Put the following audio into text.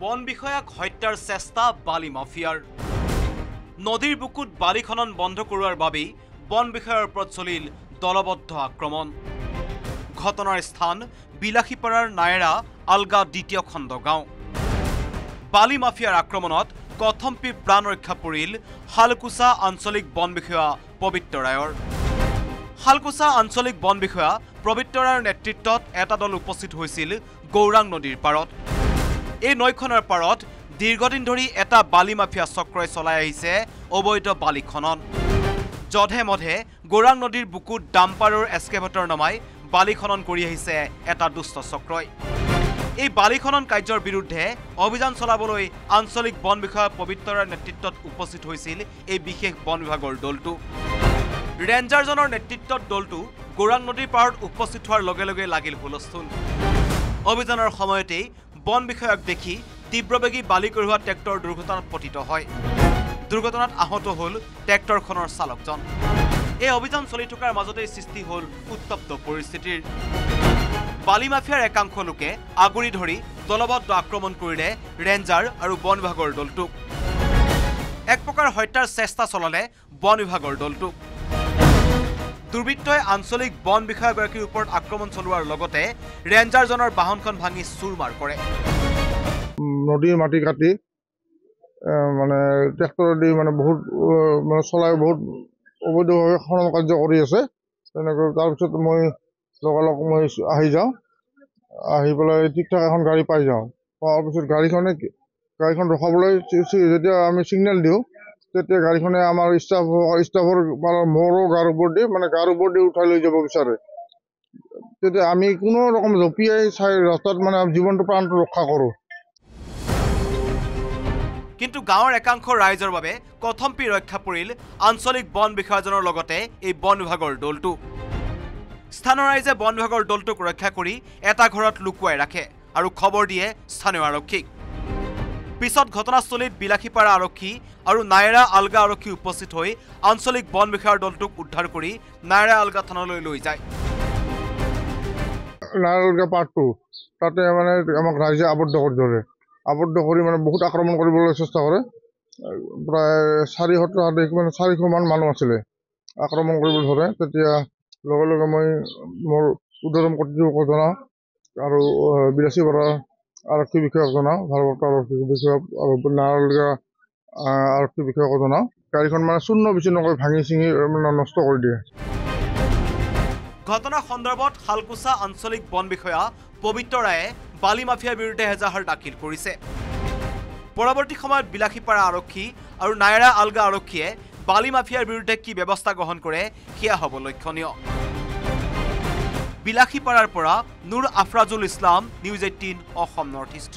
বন বিষয়াক হত্যাৰ চেষ্টা বালি মাফিয়াৰ নদীৰ বুকুত বালি খনন বন্ধ কৰোৱাৰ বাবে বন বিষয়াৰ ওপৰত চলিল দলবদ্ধ আক্ৰমণ ঘটনাৰ স্থান বিলাসীপাৰাৰ নায়েৰা আলগা দ্বিতীয় খণ্ড গাঁও বালি মাফিয়াৰ আক্ৰমণত কথম্পি প্ৰাণ ৰক্ষা পৰিল হালকুছা আঞ্চলিক বন বিষয়া পবিত্ৰ ৰায়ৰ হালকুছা আঞ্চলিক বন বিষয়া পবিত্ৰ ৰায়ৰ নেতৃত্বত এটা দল উপস্থিত হৈছিল গৌৰাং নদীৰ পাৰত এই নৈখনৰ পাৰত দীৰ্ঘদিন ধৰি এটা বালি মাফিয়া চক্ৰই চলাই আহিছে অবৈধ বালি খনন যধে মধে গৌৰাং নদীৰ বুকুত ডাম্পাৰৰ এস্কেভেটৰ নমাই বালি খনন কৰি আহিছে এটা দুষ্ট চক্ৰই এই বালি খনন কাৰ্যৰ বিৰুদ্ধে অভিযান চলাবলৈ আঞ্চলিক বন বিষয়া পবিত্ৰৰ নেতৃত্বত উপস্থিত হৈছিল এই বিশেষ বন বিভাগৰ দলটো ৰেঞ্জাৰজনৰ নেতৃত্বত দলটো গৌৰাং নদীৰ পাৰত উপস্থিত হোৱাৰ লগে লগে লাগিল হুলস্থুল অভিযানৰ সময়তেই বন বিষয়াক দেখি তীব্ৰবেগী বালি কঢ়িওৱা ট্ৰেক্টৰ দুৰ্ঘটনাত পতিত হয় দুৰ্ঘটনাত আহত হল ট্ৰেক্টৰখনৰ চালকজন এই অভিযান চলি থকাৰ মাজতেই সৃষ্টি হল উত্তপ্ত পৰিস্থিতিৰ বালি মাফিয়াৰ একাংশ লোকে আগুৰি ধৰি দলবদ্ধ আক্ৰমণ কৰিলে ৰেঞ্জাৰ আৰু বন বিভাগৰ দলটোক এক প্ৰকাৰ হত্যাৰ চেষ্টা চলালে বন বিভাগৰ দলটোক দুৰ্বৃত্তই আঞ্চলিক বন বিষয়াগৰাকীৰ ওপৰত আক্ৰমণ চলোৱাৰ লগতে ৰেঞ্জাৰজনৰ বাহনখন ভাঙি চুৰমাৰ কৰে নদীৰ মাটি কাটি মানে ট্ৰেক্টৰ দি মানে বহুত মানে চলাই বহুত অবৈধভাৱে খনন কাৰ্য কৰি আছে তেনেকৈ তাৰপিছত মই লগালগ মই আহি যাওঁ আহি পেলাই ঠিক ঠাক এখন গাড়ী পাই যাওঁ পোৱাৰ পিছত গাড়ীখন ৰখাবলৈ যেতিয়া আমি ছিগনেল দিওঁ তেতিয়া গাড়ীখনে আমাৰ ষ্টাফৰ মোৰো গাৰ ওপৰত দি মানে গাৰ ওপৰত দি উঠাই লৈ যাব বিচাৰে তেতিয়া আমি কোনো ৰকম জঁপিয়াই চাই ৰাস্তাত মানে জীৱনটো প্ৰাণটো ৰক্ষা কৰোঁ কিন্তু গাঁৱৰ একাংশ ৰাইজৰ বাবে কথম্পি ৰক্ষা পৰিল আঞ্চলিক বন বিষয়াজনৰ লগতে এই বন বিভাগৰ দলটো স্থানীয় ৰাইজে বন বিভাগৰ দলটোক ৰক্ষা কৰি এটা ঘৰত লুকুৱাই ৰাখে আৰু খবৰ দিয়ে স্থানীয় আৰক্ষীক পিছত ঘটনাস্থলীত বিলাসীপাৰা আৰক্ষী আৰু নায়েৰা আলগা আৰক্ষী উপস্থিত হৈ আঞ্চলিক বন বিষয়াৰ দলটোক উদ্ধাৰ কৰি নায়েৰা আলগা থানালৈ লৈ যায় নায়েৰা আলগা পাৰ্টটো তাতে মানে আমাক ৰাইজে আবদ্ধ কৰি মানে বহুত আক্ৰমণ কৰিবলৈ চেষ্টা কৰে প্ৰায় 400 মান মানুহ আছিলে আক্ৰমণ কৰিবলৈ ধৰে তেতিয়া লগে লগে মই মোৰ উদ্ধৰম কৰ্তৃপক্ষক জনাওঁ আৰু বিলাসীপাৰা আৰক্ষী বিষয়াক জনাওঁ ভাৰপ্ৰাপ্ত আৰক্ষী বিষয়াক আৰু নায়েৰা আৰক্ষী বিষয়াক জনাওঁ গাড়ীখন মানে চূৰ্ণ বিচূৰ্ণকৈ ভাঙি চিঙি মানে নষ্ট কৰি দিয়ে ঘটনা সন্দৰ্ভত হালকুছা আঞ্চলিক বন বিষয়া পবিত্ৰ ৰায়ে বালি মাফিয়াৰ বিৰুদ্ধে এজাহাৰ দাখিল কৰিছে পৰৱৰ্তী সময়ত বিলাসীপাৰা আৰক্ষী আৰু নায়েৰা আলগা আৰক্ষীয়ে বালি মাফিয়াৰ বিৰুদ্ধে কি ব্যৱস্থা গ্ৰহণ কৰে সেয়া হ'ব লক্ষণীয় বিলাসীপাৰাৰ পৰা Nur Afrazul Islam news 18 Assam north east